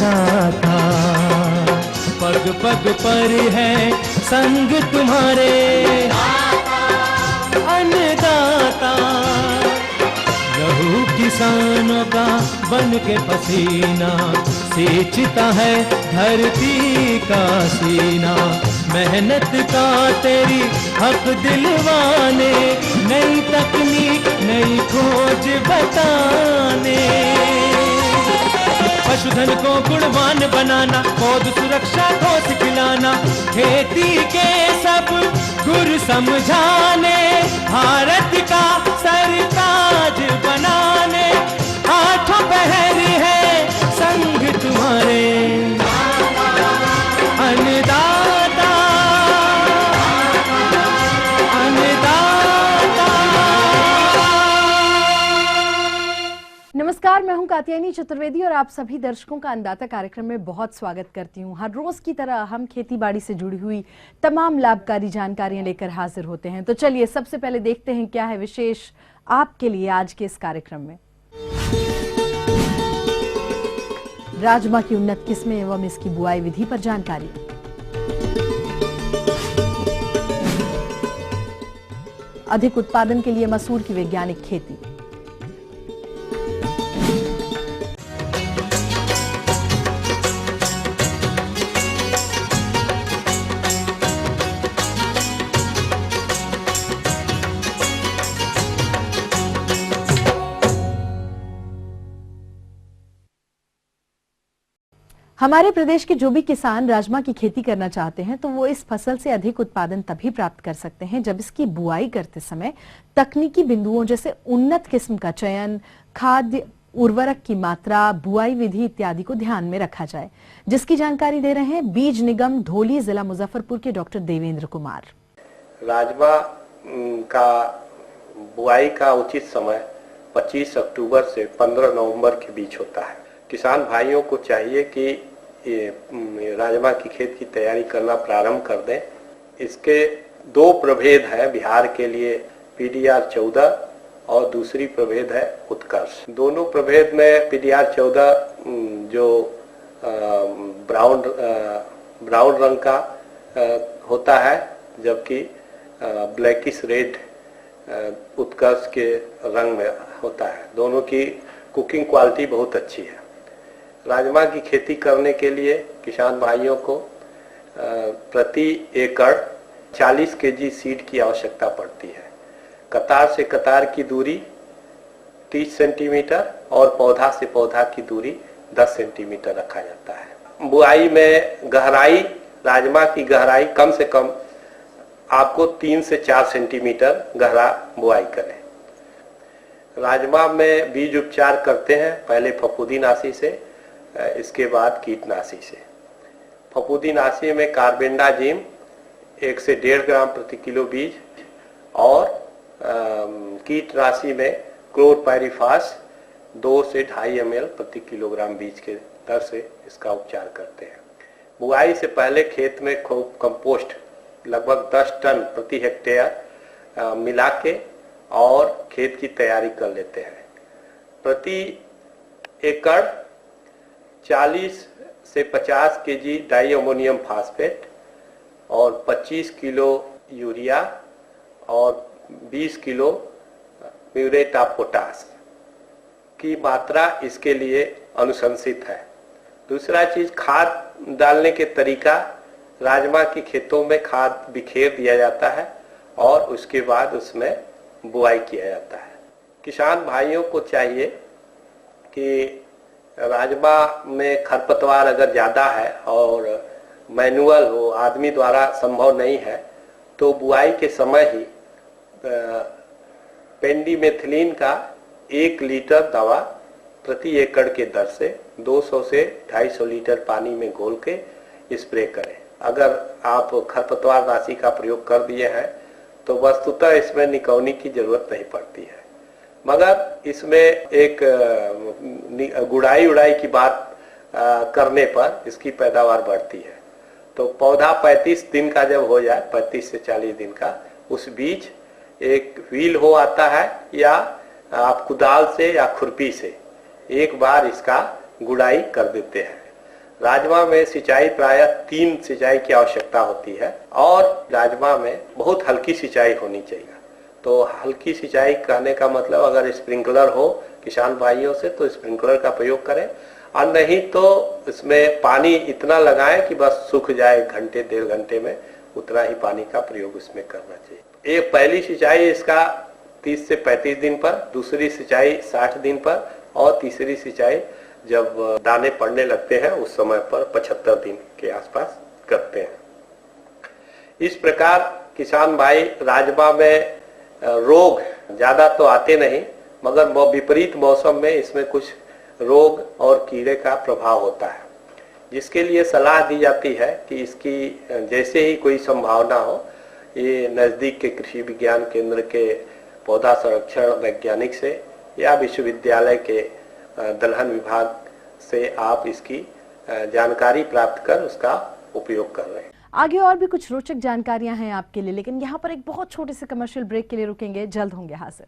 अन्नदाता, पग पग पर है संग तुम्हारे अन्नदाता। लहू किसानों का बन के पसीना सींचता है धरती का सीना। मेहनत का तेरी हक दिलवाने, नई तकनीक नई खोज बताने। पशुधन को गुणवान बनाना, पौध सुरक्षा को सिखलाना, खेती के सब गुर समझाने, भारत का सरताज बनाने। आठों पहर है संग तुम्हारे अन्नदाता, अन्नदाता। नमस्कार, मैं हूं कात्यायनी चतुर्वेदी और आप सभी दर्शकों का अन्नदाता कार्यक्रम में बहुत स्वागत करती हूं। हर रोज की तरह हम खेती बाड़ी से जुड़ी हुई तमाम लाभकारी जानकारियां लेकर हाजिर होते हैं। तो चलिए सबसे पहले देखते हैं क्या है विशेष आपके लिए आज के इस कार्यक्रम में। राजमा की उन्नत किस्में एवं इसकी बुआई विधि पर जानकारी। अधिक उत्पादन के लिए मसूर की वैज्ञानिक खेती। हमारे प्रदेश के जो भी किसान राजमा की खेती करना चाहते हैं तो वो इस फसल से अधिक उत्पादन तभी प्राप्त कर सकते हैं जब इसकी बुआई करते समय तकनीकी बिंदुओं जैसे उन्नत किस्म का चयन, खाद्य उर्वरक की मात्रा, बुआई विधि इत्यादि को ध्यान में रखा जाए, जिसकी जानकारी दे रहे हैं बीज निगम ढोली जिला मुजफ्फरपुर के डॉक्टर देवेंद्र कुमार। राजमा का बुआई का उचित समय 25 अक्टूबर से 15 नवंबर के बीच होता है। किसान भाइयों को चाहिए कि राजमा की खेत की तैयारी करना प्रारंभ कर दें। इसके दो प्रभेद हैं बिहार के लिए, PDR 14 और दूसरी प्रभेद है उत्कर्ष। दोनों प्रभेद में PDR 14 जो ब्राउन रंग का होता है, जबकि ब्लैकिश रेड उत्कर्ष के रंग में होता है। दोनों की कुकिंग क्वालिटी बहुत अच्छी है। राजमा की खेती करने के लिए किसान भाइयों को प्रति एकड़ 40 केजी सीड की आवश्यकता पड़ती है। कतार से कतार की दूरी 30 सेंटीमीटर और पौधा से पौधा की दूरी 10 सेंटीमीटर रखा जाता है। बुआई में गहराई, राजमा की गहराई कम से कम आपको 3 से 4 सेंटीमीटर गहरा बुआई करें। राजमा में बीज उपचार करते हैं, पहले फफूंदीनाशी से, इसके बाद कीटनाशी से। फफूंदीनाशी में कार्बेंडाजिम 1 से 1.5 ग्राम प्रति किलो बीज और कीटनाशी में क्लोरपायरिफास 2 से 2.5 ml प्रति किलोग्राम बीज के दर से इसका उपचार करते हैं। बुआई से पहले खेत में कंपोस्ट लगभग 10 टन प्रति हेक्टेयर मिला के और खेत की तैयारी कर लेते हैं। प्रति एकड़ 40 से 50 केजी डाई अमोनियम फास्फेट और 25 किलो यूरिया और 20 किलो म्यूरेट ऑफ पोटाश की मात्रा इसके लिए अनुशंसित है। दूसरा चीज, खाद डालने के तरीका, राजमा के खेतों में खाद बिखेर दिया जाता है और उसके बाद उसमें बुआई किया जाता है। किसान भाइयों को चाहिए कि राजमा में खरपतवार अगर ज़्यादा है और मैनुअल हो, आदमी द्वारा संभव नहीं है, तो बुआई के समय ही पेंडिमेथिलीन का 1 लीटर दवा प्रति एकड़ के दर से 200 से 250 लीटर पानी में घोल के स्प्रे करें। अगर आप खरपतवार नाशी का प्रयोग कर दिए हैं तो वस्तुतः इसमें निकौनी की जरूरत नहीं पड़ती है, मगर इसमें एक गुड़ाई उड़ाई की बात करने पर इसकी पैदावार बढ़ती है। तो पौधा 35 दिन का जब हो जाए, 35 से 40 दिन का, उस बीच एक व्हील हो आता है या आप कुदाल से या खुरपी से एक बार इसका गुड़ाई कर देते हैं। राजमा में सिंचाई प्रायः 3 सिंचाई की आवश्यकता होती है और राजमा में बहुत हल्की सिंचाई होनी चाहिए। तो हल्की सिंचाई कहने का मतलब अगर स्प्रिंकलर हो किसान भाइयों से तो स्प्रिंकलर का प्रयोग करें, और नहीं तो इसमें पानी इतना लगाएं कि बस सूख जाए, घंटे 1.5 घंटे में उतना ही पानी का प्रयोग इसमें करना चाहिए। एक पहली सिंचाई इसका 30 से 35 दिन पर, दूसरी सिंचाई 60 दिन पर और तीसरी सिंचाई जब दाने पड़ने लगते हैं उस समय पर 75 दिन के आसपास करते हैं। इस प्रकार किसान भाई राजमा में रोग ज्यादा तो आते नहीं, मगर विपरीत मौसम में इसमें कुछ रोग और कीड़े का प्रभाव होता है, जिसके लिए सलाह दी जाती है कि इसकी जैसे ही कोई संभावना हो, ये नज़दीक के कृषि विज्ञान केंद्र के पौधा संरक्षण वैज्ञानिक से या विश्वविद्यालय के दलहन विभाग से आप इसकी जानकारी प्राप्त कर उसका उपयोग कर रहे हैं। आगे और भी कुछ रोचक जानकारियां हैं आपके लिए, लेकिन यहाँ पर एक बहुत छोटे से कमर्शियल ब्रेक के लिए रुकेंगे, जल्द होंगे हाजिर।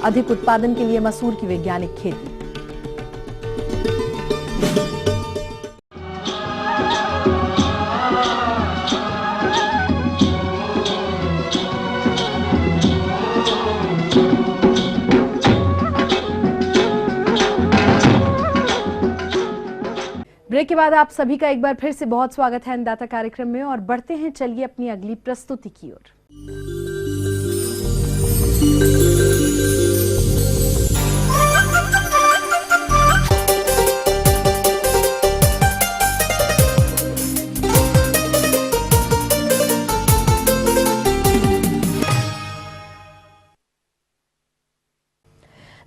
अधिक उत्पादन के लिए मसूर की वैज्ञानिक खेती। ब्रेक के बाद आप सभी का एक बार फिर से बहुत स्वागत है अन्नदाता कार्यक्रम में, और बढ़ते हैं चलिए अपनी अगली प्रस्तुति की ओर।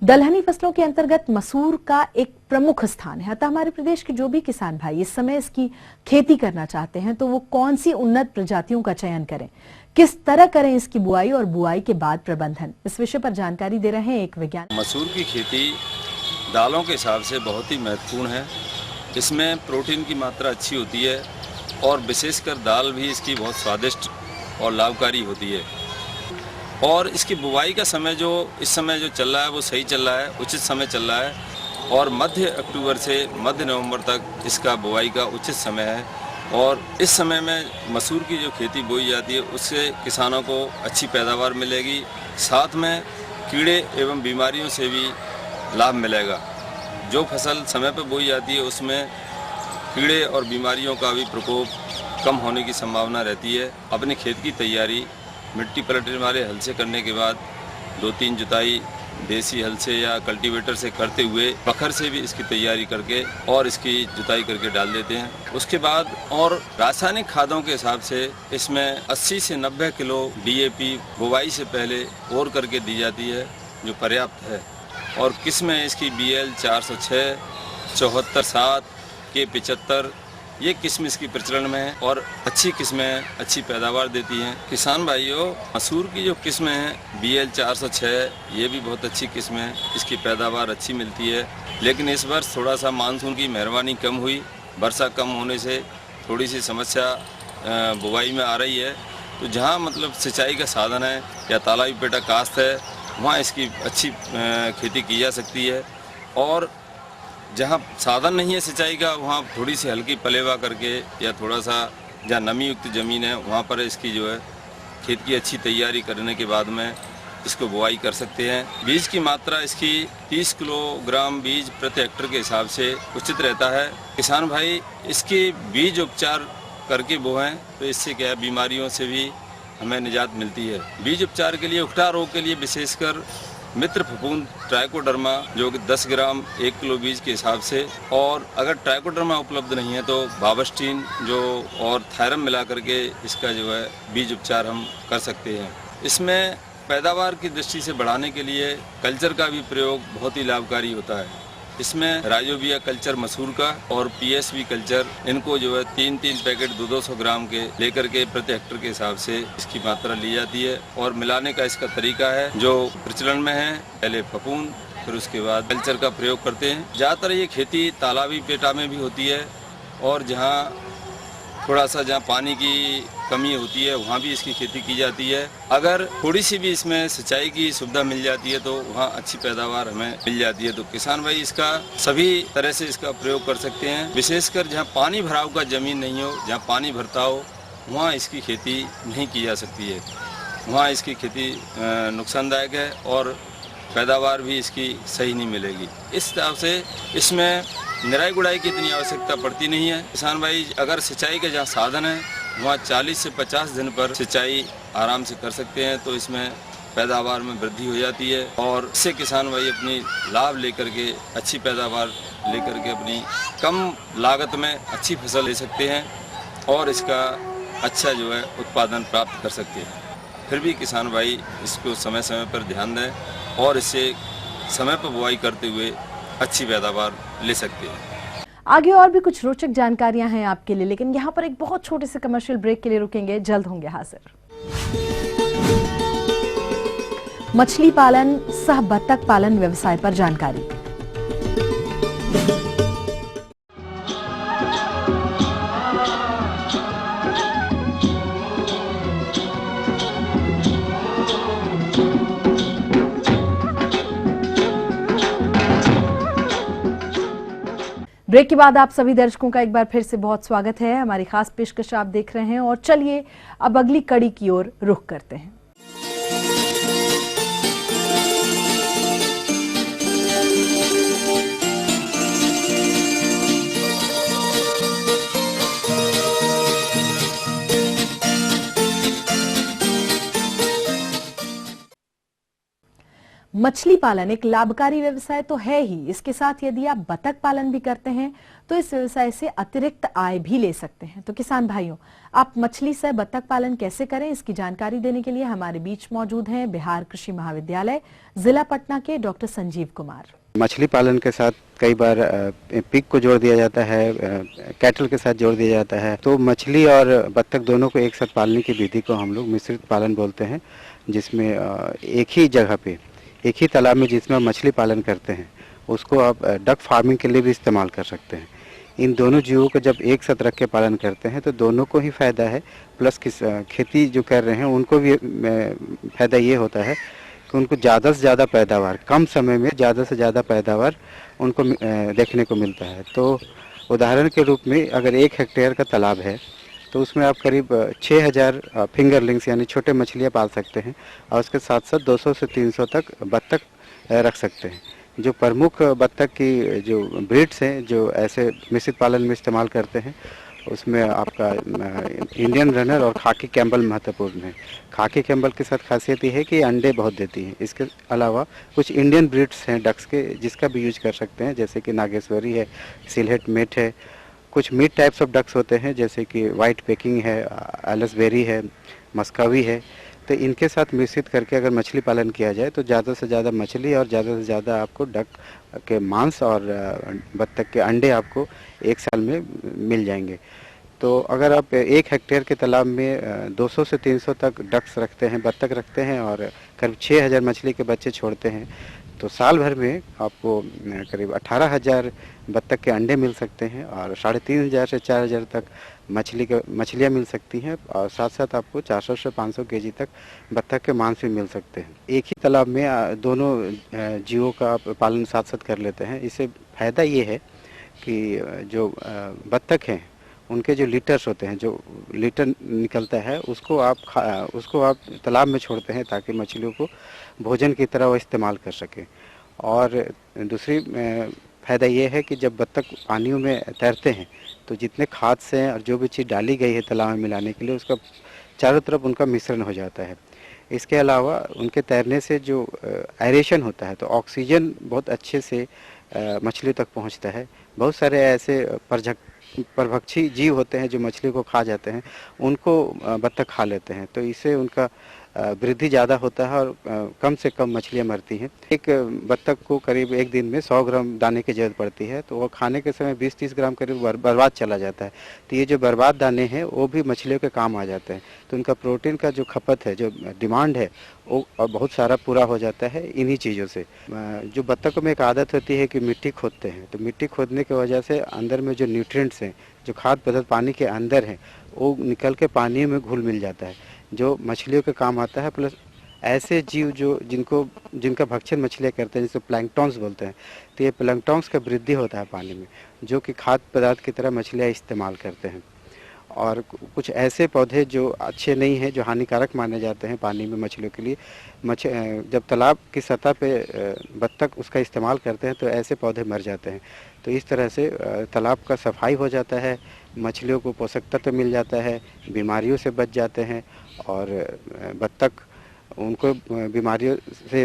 दलहनी फसलों के अंतर्गत मसूर का एक प्रमुख स्थान है, अतः हमारे प्रदेश के जो भी किसान भाई इस समय इसकी खेती करना चाहते हैं तो वो कौन सी उन्नत प्रजातियों का चयन करें, किस तरह करें इसकी बुआई और बुआई के बाद प्रबंधन, इस विषय पर जानकारी दे रहे हैं एक वैज्ञानिक। मसूर की खेती दालों के हिसाब से बहुत ही महत्वपूर्ण है। इसमें प्रोटीन की मात्रा अच्छी होती है और विशेषकर दाल भी इसकी बहुत स्वादिष्ट और लाभकारी होती है। और इसकी बुवाई का समय जो इस समय जो चल रहा है वो सही चल रहा है, उचित समय चल रहा है और मध्य अक्टूबर से मध्य नवंबर तक इसका बुवाई का उचित समय है। और इस समय में मसूर की जो खेती बोई जाती है उससे किसानों को अच्छी पैदावार मिलेगी, साथ में कीड़े एवं बीमारियों से भी लाभ मिलेगा। जो फसल समय पर बोई जाती है उसमें कीड़े और बीमारियों का भी प्रकोप कम होने की संभावना रहती है। अपने खेत की तैयारी मिट्टी पलटने वाले हल से करने के बाद 2-3 जुताई देसी हल से या कल्टीवेटर से करते हुए बखर से भी इसकी तैयारी करके और इसकी जुताई करके डाल देते हैं। उसके बाद और रासायनिक खादों के हिसाब से इसमें 80 से 90 किलो DAP बुवाई से पहले और करके दी जाती है, जो पर्याप्त है। और किस्में इसकी BL 406, 74-7, K75 ये किस्म इसकी प्रचलन में है और अच्छी किस्में अच्छी पैदावार देती हैं। किसान भाइयों, मसूर की जो किस्में हैं BL 406 ये भी बहुत अच्छी किस्म है, इसकी पैदावार अच्छी मिलती है। लेकिन इस वर्ष थोड़ा सा मानसून की मेहरबानी कम हुई, वर्षा कम होने से थोड़ी सी समस्या बुवाई में आ रही है। तो जहाँ मतलब सिंचाई का साधन है या तालाबी पेटा काश्त है वहाँ इसकी अच्छी खेती की जा सकती है। और जहाँ साधन नहीं है सिंचाई का वहाँ थोड़ी सी हल्की पलेवा करके या थोड़ा सा जहाँ नमी युक्त ज़मीन है वहाँ पर इसकी जो है खेत की अच्छी तैयारी करने के बाद में इसको बुआई कर सकते हैं। बीज की मात्रा इसकी 30 किलोग्राम बीज प्रति हेक्टेयर के हिसाब से उचित रहता है। किसान भाई इसकी बीज उपचार करके बोएं तो इससे क्या है बीमारियों से भी हमें निजात मिलती है। बीज उपचार के लिए उकठा रोग के लिए विशेषकर मित्र फफूंद ट्राइकोडर्मा जो कि 10 ग्राम 1 किलो बीज के हिसाब से, और अगर ट्राइकोडर्मा उपलब्ध नहीं है तो बावस्टीन जो और थायरम मिला करके इसका जो है बीज उपचार हम कर सकते हैं। इसमें पैदावार की दृष्टि से बढ़ाने के लिए कल्चर का भी प्रयोग बहुत ही लाभकारी होता है। इसमें राइजोबिया कल्चर मसूर का और PSV कल्चर, इनको जो है 3-3 पैकेट 200 ग्राम के लेकर के प्रति हेक्टेयर के हिसाब से इसकी मात्रा ली जाती है। और मिलाने का इसका तरीका है जो प्रचलन में है, पहले फफूंद फिर उसके बाद कल्चर का प्रयोग करते हैं। ज़्यादातर ये खेती तालाबी पेटा में भी होती है और जहाँ थोड़ा सा जहाँ पानी की कमी होती है वहाँ भी इसकी खेती की जाती है। अगर थोड़ी सी भी इसमें सिंचाई की सुविधा मिल जाती है तो वहाँ अच्छी पैदावार हमें मिल जाती है। तो किसान भाई इसका सभी तरह से इसका प्रयोग कर सकते हैं। विशेषकर जहाँ पानी भराव का जमीन नहीं हो, जहाँ पानी भरता हो, वहाँ इसकी खेती नहीं की जा सकती है। वहाँ इसकी खेती नुकसानदायक है और पैदावार भी इसकी सही नहीं मिलेगी। इस तरह से इसमें निराई गुड़ाई की इतनी आवश्यकता पड़ती नहीं है। किसान भाई अगर सिंचाई के जहाँ साधन है वहाँ 40 से 50 दिन पर सिंचाई आराम से कर सकते हैं, तो इसमें पैदावार में वृद्धि हो जाती है और इससे किसान भाई अपनी लाभ लेकर के अच्छी पैदावार लेकर के अपनी कम लागत में अच्छी फसल ले सकते हैं और इसका अच्छा जो है उत्पादन प्राप्त कर सकते हैं। फिर भी किसान भाई इसको समय समय पर ध्यान दें और इससे समय पर बुआई करते हुए अच्छी पैदावार ले सकते हैं। आगे और भी कुछ रोचक जानकारियां हैं आपके लिए, लेकिन यहाँ पर एक बहुत छोटे से कमर्शियल ब्रेक के लिए रुकेंगे, जल्द होंगे हाजिर। मछली पालन सह बत्तख पालन व्यवसाय पर जानकारी। ब्रेक के बाद आप सभी दर्शकों का एक बार फिर से बहुत स्वागत है। हमारी खास पेशकश आप देख रहे हैं और चलिए अब अगली कड़ी की ओर रुख करते हैं। मछली पालन एक लाभकारी व्यवसाय तो है ही, इसके साथ यदि आप बतख पालन भी करते हैं तो इस व्यवसाय से अतिरिक्त आय भी ले सकते हैं। तो किसान भाइयों, आप मछली से बतख पालन कैसे करें, इसकी जानकारी देने के लिए हमारे बीच मौजूद हैं बिहार कृषि महाविद्यालय जिला पटना के डॉक्टर संजीव कुमार। मछली पालन के साथ कई बार पिग को जोड़ दिया जाता है, कैटल के साथ जोड़ दिया जाता है। तो मछली और बत्तख दोनों को एक साथ पालने की विधि को हम लोग मिश्रित पालन बोलते हैं, जिसमें एक ही जगह पे एक ही तालाब में जिसमें मछली पालन करते हैं उसको आप डक फार्मिंग के लिए भी इस्तेमाल कर सकते हैं। इन दोनों जीवों को जब एक साथ रख के पालन करते हैं तो दोनों को ही फ़ायदा है, प्लस खेती जो कर रहे हैं उनको भी फ़ायदा ये होता है कि उनको ज़्यादा से ज़्यादा पैदावार, कम समय में ज़्यादा से ज़्यादा पैदावार उनको देखने को मिलता है। तो उदाहरण के रूप में अगर 1 हेक्टेयर का तालाब है तो उसमें आप करीब 6000 फिंगरलिंग्स यानी छोटे मछलियाँ पाल सकते हैं और उसके साथ साथ 200 से 300 तक बत्तख रख सकते हैं। जो प्रमुख बत्तख की जो ब्रीड्स हैं जो ऐसे मिश्रित पालन में इस्तेमाल करते हैं उसमें आपका इंडियन रनर और खाकी कैम्बल महत्वपूर्ण है। खाकी कैम्बल के साथ खासियत ये है कि अंडे बहुत देती हैं। इसके अलावा कुछ इंडियन ब्रीड्स हैं डक्स के जिसका भी यूज कर सकते हैं, जैसे कि नागेश्वरी है, सिलहेट मेट है। कुछ मीट टाइप्स ऑफ डक्स होते हैं जैसे कि वाइट पेकिंग है, एलसबेरी है, मस्कावी है। तो इनके साथ मिश्रित करके अगर मछली पालन किया जाए तो ज़्यादा से ज़्यादा मछली और ज़्यादा से ज़्यादा आपको डक के मांस और बत्तख के अंडे आपको 1 साल में मिल जाएंगे। तो अगर आप 1 हेक्टेयर के तालाब में 200 से 300 तक डक्स रखते हैं, बत्तख रखते हैं और करीब 6000 मछली के बच्चे छोड़ते हैं तो साल भर में आपको करीब 18000 बत्तख के अंडे मिल सकते हैं और 3500 से 4000 तक मछलियाँ मिल सकती हैं और साथ साथ आपको 400 से 500 केजी तक बत्तख के मांस भी मिल सकते हैं। एक ही तालाब में दोनों जीवों का पालन साथ साथ कर लेते हैं। इससे फ़ायदा ये है कि जो बत्तख हैं उनके जो लीटर्स होते हैं, जो लीटर निकलता है उसको आप तालाब में छोड़ते हैं ताकि मछलियों को भोजन की तरह वो इस्तेमाल कर सकें। और दूसरी फ़ायदा ये है कि जब बत्तख पानियों में तैरते हैं तो जितने खाद से और जो भी चीज़ डाली गई है तालाब में मिलाने के लिए उसका चारों तरफ उनका मिश्रण हो जाता है। इसके अलावा उनके तैरने से जो एरेशन होता है तो ऑक्सीजन बहुत अच्छे से मछली तक पहुंचता है। बहुत सारे ऐसे परभक्षी जीव होते हैं जो मछली को खा जाते हैं, उनको बत्तख खा लेते हैं। तो इससे उनका वृद्धि ज़्यादा होता है और कम से कम मछलियाँ मरती हैं। एक बत्तख को करीब एक दिन में 100 ग्राम दाने की जरूरत पड़ती है, तो वो खाने के समय 20-30 ग्राम करीब बर्बाद चला जाता है। तो ये जो बर्बाद दाने हैं वो भी मछलियों के काम आ जाते हैं, तो उनका प्रोटीन का जो खपत है, जो डिमांड है, वो बहुत सारा पूरा हो जाता है इन्हीं चीज़ों से। जो बत्तखों में एक आदत होती है कि मिट्टी खोदते हैं, तो मिट्टी खोदने की वजह से अंदर में जो न्यूट्रिएंट्स हैं, जो खाद्य पदार्थ पानी के अंदर हैं, वो निकल के पानी में घुल मिल जाता है, जो मछलियों के काम आता है। प्लस ऐसे जीव जो जिनका भक्षण मछलियाँ करते हैं, जिसको प्लैंकटॉन्स बोलते हैं, तो ये प्लैंकटॉन्स का वृद्धि होता है पानी में, जो कि खाद्य पदार्थ की तरह मछलियाँ इस्तेमाल करते हैं। और कुछ ऐसे पौधे जो अच्छे नहीं हैं, जो हानिकारक माने जाते हैं पानी में मछलियों के लिए, जब तालाब की सतह पे बत्तख उसका इस्तेमाल करते हैं तो ऐसे पौधे मर जाते हैं। तो इस तरह से तालाब का सफाई हो जाता है, मछलियों को पोषक तत्व मिल जाता है, बीमारियों से बच जाते हैं और बत्तख उनको बीमारियों से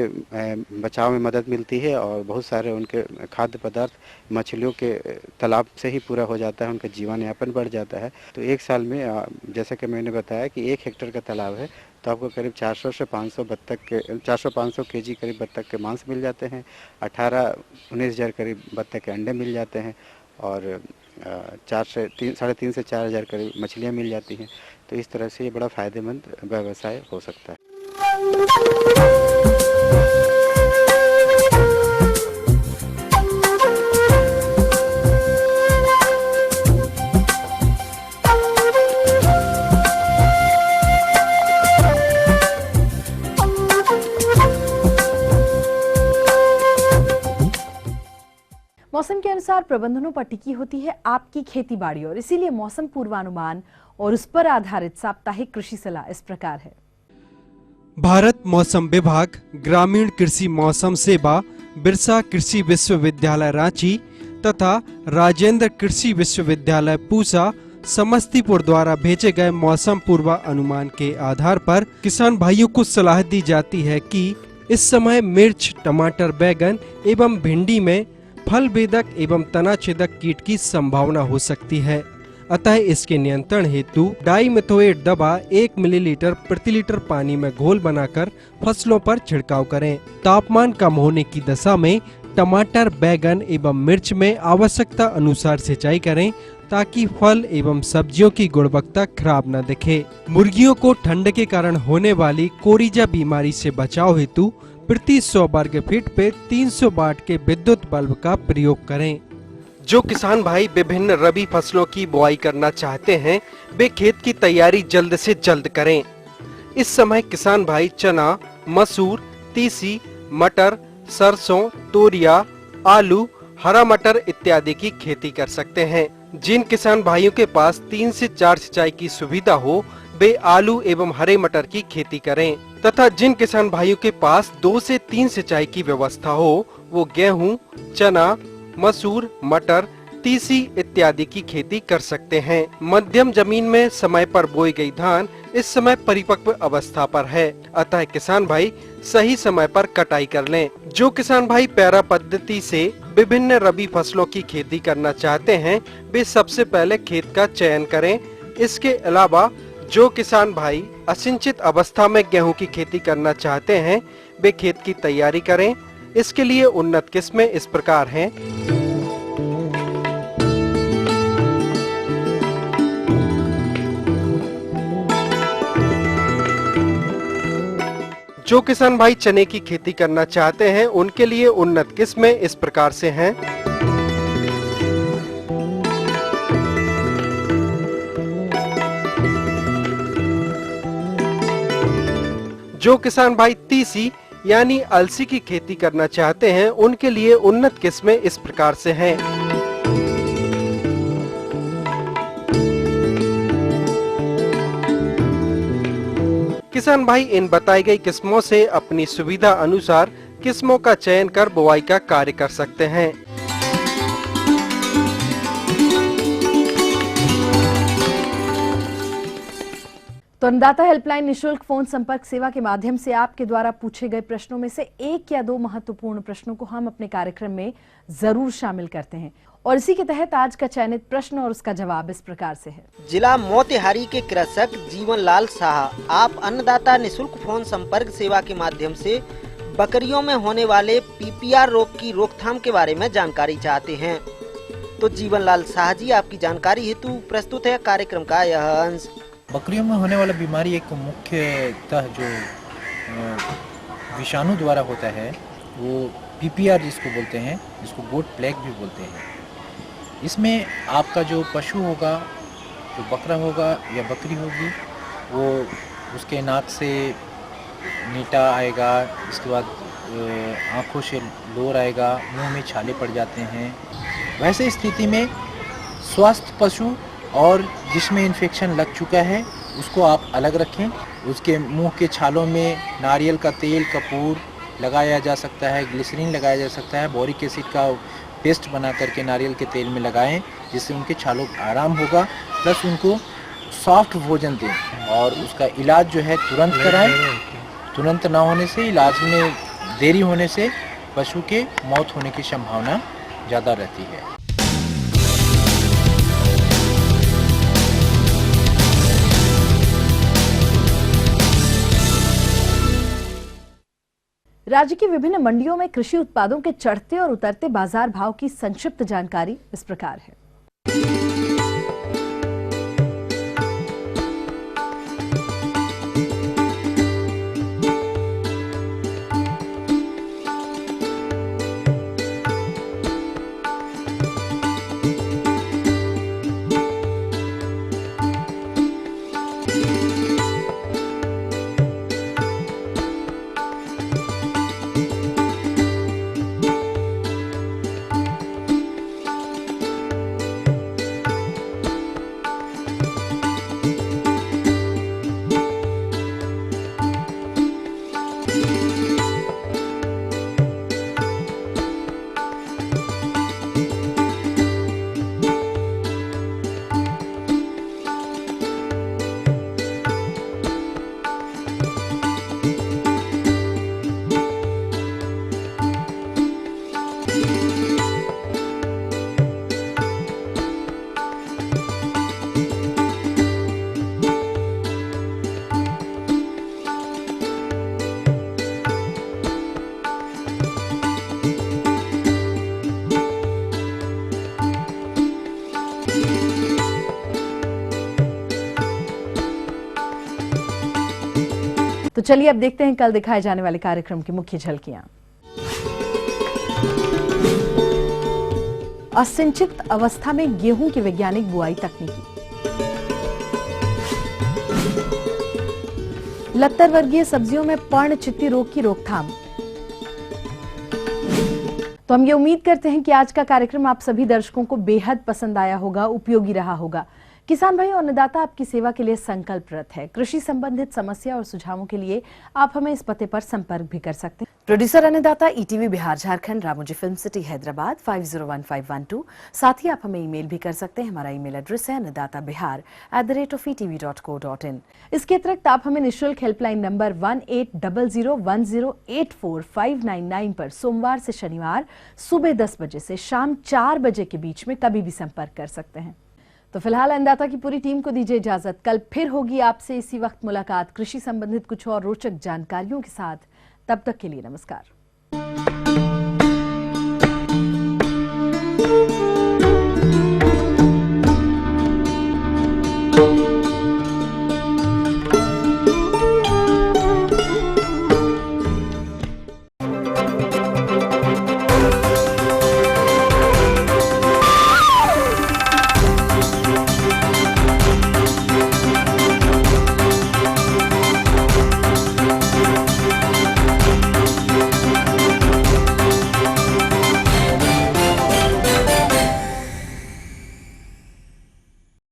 बचाव में मदद मिलती है और बहुत सारे उनके खाद्य पदार्थ मछलियों के तालाब से ही पूरा हो जाता है, उनका जीवन यापन बढ़ जाता है। तो एक साल में जैसा कि मैंने बताया कि 1 हेक्टेयर का तालाब है, तो आपको करीब 400 से 500 केजी करीब बत्तख के मांस मिल जाते हैं, 18-19 हज़ार करीब बत्तख के अंडे मिल जाते हैं और 3.5 से 4 हज़ार करीब मछलियाँ मिल जाती हैं। तो इस तरह से ये बड़ा फ़ायदेमंद व्यवसाय हो सकता है। मौसम के अनुसार प्रबंधनों पर टिकी होती है आपकी खेती बाड़ी, और इसीलिए मौसम पूर्वानुमान और उस पर आधारित साप्ताहिक कृषि सलाह इस प्रकार है। भारत मौसम विभाग, ग्रामीण कृषि मौसम सेवा, बिरसा कृषि विश्वविद्यालय रांची तथा राजेंद्र कृषि विश्वविद्यालय पूसा, समस्तीपुर द्वारा भेजे गए मौसम पूर्वानुमान के आधार पर किसान भाइयों को सलाह दी जाती है कि इस समय मिर्च, टमाटर, बैगन एवं भिंडी में फल बेधक एवं तना छेदक कीट की संभावना हो सकती है। अतः इसके नियंत्रण हेतु डाइमिथोएट दवा 1 मिलीलीटर प्रति लीटर पानी में घोल बनाकर फसलों पर छिड़काव करें। तापमान कम होने की दशा में टमाटर, बैगन एवं मिर्च में आवश्यकता अनुसार सिंचाई करें ताकि फल एवं सब्जियों की गुणवत्ता खराब न दिखे। मुर्गियों को ठंड के कारण होने वाली कोरिजा बीमारी से बचाव हेतु प्रति 100 वर्ग फीट पे 300 वाट के विद्युत बल्ब का प्रयोग करें। जो किसान भाई विभिन्न रबी फसलों की बुआई करना चाहते हैं, वे खेत की तैयारी जल्द से जल्द करें। इस समय किसान भाई चना, मसूर, तीसी, मटर, सरसों, तोरिया, आलू, हरा मटर इत्यादि की खेती कर सकते हैं। जिन किसान भाइयों के पास 3 से 4 सिंचाई की सुविधा हो, वे आलू एवं हरे मटर की खेती करें तथा जिन किसान भाइयों के पास 2 से 3 सिंचाई की व्यवस्था हो, वो गेहूं, चना, मसूर, मटर, तीसी इत्यादि की खेती कर सकते हैं। मध्यम जमीन में समय पर बोई गई धान इस समय परिपक्व अवस्था पर है, अतः किसान भाई सही समय पर कटाई कर लें। जो किसान भाई पैरा पद्धति से विभिन्न रबी फसलों की खेती करना चाहते हैं, वे सबसे पहले खेत का चयन करें। इसके अलावा जो किसान भाई असिंचित अवस्था में गेहूं की खेती करना चाहते हैं, वे खेत की तैयारी करें। इसके लिए उन्नत किस्में इस प्रकार हैं। जो किसान भाई चने की खेती करना चाहते हैं, उनके लिए उन्नत किस्में इस प्रकार से हैं। जो किसान भाई तीसी यानी अलसी की खेती करना चाहते हैं, उनके लिए उन्नत किस्में इस प्रकार से हैं। किसान भाई इन बताई गई किस्मों से अपनी सुविधा अनुसार किस्मों का चयन कर बुआई का कार्य कर सकते हैं। तो अन्नदाता हेल्पलाइन निशुल्क फोन संपर्क सेवा के माध्यम से आपके द्वारा पूछे गए प्रश्नों में से 1 या 2 महत्वपूर्ण प्रश्नों को हम अपने कार्यक्रम में जरूर शामिल करते हैं और इसी के तहत आज का चयनित प्रश्न और उसका जवाब इस प्रकार से है। जिला मोतिहारी के कृषक जीवनलाल शाह, आप अन्नदाता निशुल्क फोन संपर्क सेवा के माध्यम से बकरियों में होने वाले PPR रोग की रोकथाम के बारे में जानकारी चाहते हैं। तो जीवनलाल शाह जी, आपकी जानकारी हेतु प्रस्तुत है कार्यक्रम का यह अंश। बकरियों में होने वाला बीमारी एक मुख्यतः जो विषाणु द्वारा होता है वो PPR जिसको बोलते हैं, जिसको गोट प्लेग भी बोलते हैं। इसमें आपका जो पशु होगा, जो बकरा होगा या बकरी होगी, वो उसके नाक से नीटा आएगा, इसके बाद आँखों से लोर आएगा, मुंह में छाले पड़ जाते हैं। वैसे स्थिति में स्वस्थ पशु और जिसमें इन्फेक्शन लग चुका है उसको आप अलग रखें। उसके मुंह के छालों में नारियल का तेल, कपूर लगाया जा सकता है, ग्लिसरीन लगाया जा सकता है, बोरिक एसिड का पेस्ट बना करके नारियल के तेल में लगाएं, जिससे उनके छालों को आराम होगा। प्लस उनको सॉफ्ट भोजन दें और उसका इलाज जो है तुरंत कराएं। तुरंत ना होने से, इलाज में देरी होने से पशु के मौत होने की संभावना ज़्यादा रहती है। राज्य की विभिन्न मंडियों में कृषि उत्पादों के चढ़ते और उतरते बाजार भाव की संक्षिप्त जानकारी इस प्रकार है। तो चलिए अब देखते हैं कल दिखाए जाने वाले कार्यक्रम की मुख्य झलकियां। असिंचित अवस्था में गेहूं की वैज्ञानिक बुआई तकनीकी। लत्तर वर्गीय सब्जियों में पर्णचित्ती रोग की रोकथाम। तो हम ये उम्मीद करते हैं कि आज का कार्यक्रम आप सभी दर्शकों को बेहद पसंद आया होगा, उपयोगी रहा होगा। किसान भाई और अन्नदाता आपकी सेवा के लिए संकल्परत है। कृषि संबंधित समस्या और सुझावों के लिए आप हमें इस पते पर संपर्क भी कर सकते हैं। प्रोड्यूसर अन्नदाता, ETV Bihar Jharkhand, Ramoji film city Hyderabad 501512। साथ ही आप हमें ईमेल भी कर सकते हैं। हमारा ईमेल एड्रेस है annadatabihar@etv.co.in। इसके अतिरिक्त आप हमें निःशुल्क हेल्पलाइन नंबर 1800108599 पर सोमवार से शनिवार सुबह 10 बजे से शाम 4 बजे के बीच में कभी भी संपर्क कर सकते हैं। तो फिलहाल अन्नदाता की पूरी टीम को दीजिए इजाजत। कल फिर होगी आपसे इसी वक्त मुलाकात कृषि संबंधित कुछ और रोचक जानकारियों के साथ। तब तक के लिए नमस्कार।